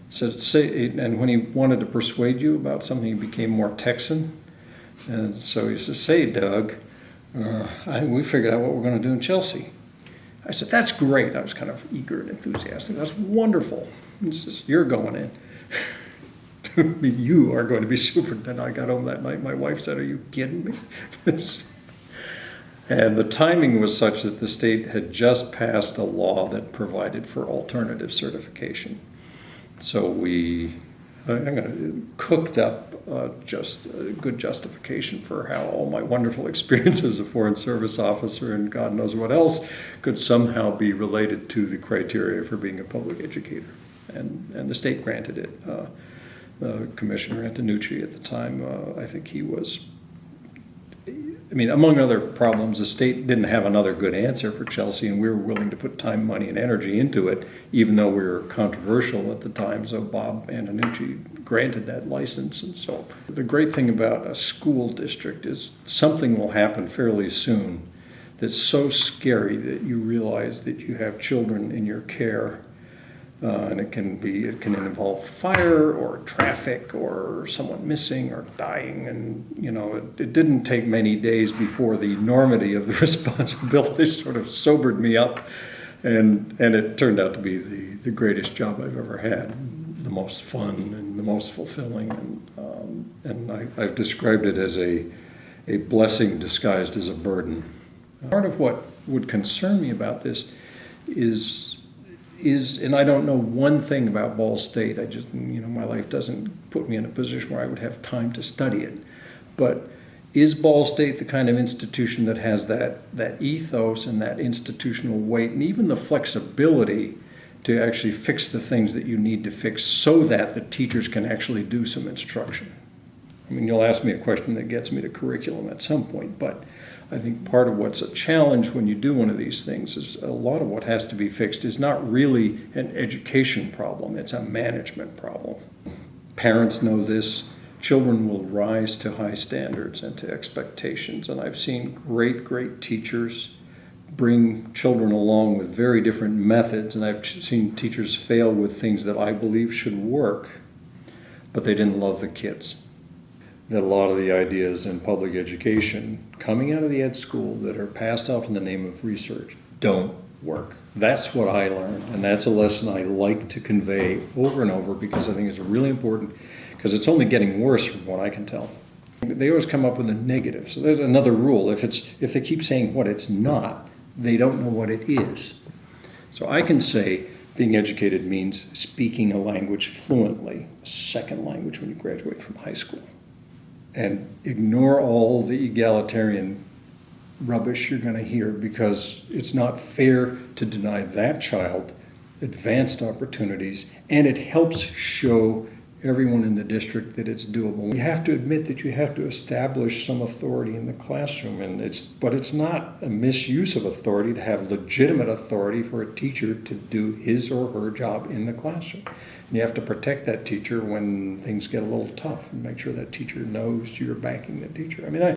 So say, and when he wanted to persuade you about something, he became more Texan. And so he says, "Say, Doug, we figured out what we're going to do in Chelsea." I said, "That's great." I was kind of eager and enthusiastic. "That's wonderful." He says, "You're going in." "You are going to be superintendent." I got home that night. My wife said, "Are you kidding me?" And the timing was such that the state had just passed a law that provided for alternative certification. So we cooked up just a good justification for how all my wonderful experiences as a Foreign Service officer and God knows what else could somehow be related to the criteria for being a public educator. And the state granted it. Commissioner Antonucci at the time, I think he was, among other problems, the state didn't have another good answer for Chelsea, and we were willing to put time, money, and energy into it, even though we were controversial at the time. So Bob Antonucci granted that license. And so the great thing about a school district is something will happen fairly soon that's so scary that you realize that you have children in your care. And it can involve fire or traffic or someone missing or dying. And, it didn't take many days before the enormity of the responsibility sort of sobered me up. And it turned out to be the greatest job I've ever had, the most fun and the most fulfilling. And I've described it as a blessing disguised as a burden. Part of what would concern me about this is, and I don't know one thing about Ball State. I just, my life doesn't put me in a position where I would have time to study it. But is Ball State the kind of institution that has that ethos and that institutional weight and even the flexibility to actually fix the things that you need to fix so that the teachers can actually do some instruction? You'll ask me a question that gets me to curriculum at some point, but I think part of what's a challenge when you do one of these things is a lot of what has to be fixed is not really an education problem, it's a management problem. Parents know this. Children will rise to high standards and to expectations, and I've seen great teachers bring children along with very different methods, and I've seen teachers fail with things that I believe should work, but they didn't love the kids. That a lot of the ideas in public education coming out of the ed school that are passed off in the name of research don't work. That's what I learned, and that's a lesson I like to convey over and over because I think it's really important, because it's only getting worse from what I can tell. They always come up with a negative. So there's another rule. If they keep saying what it's not, they don't know what it is. So I can say being educated means speaking a language fluently, a second language when you graduate from high school. And ignore all the egalitarian rubbish you're going to hear, because it's not fair to deny that child advanced opportunities, and it helps show everyone in the district that it's doable. You have to admit that you have to establish some authority in the classroom, but it's not a misuse of authority to have legitimate authority for a teacher to do his or her job in the classroom. And you have to protect that teacher when things get a little tough and make sure that teacher knows you're backing the teacher.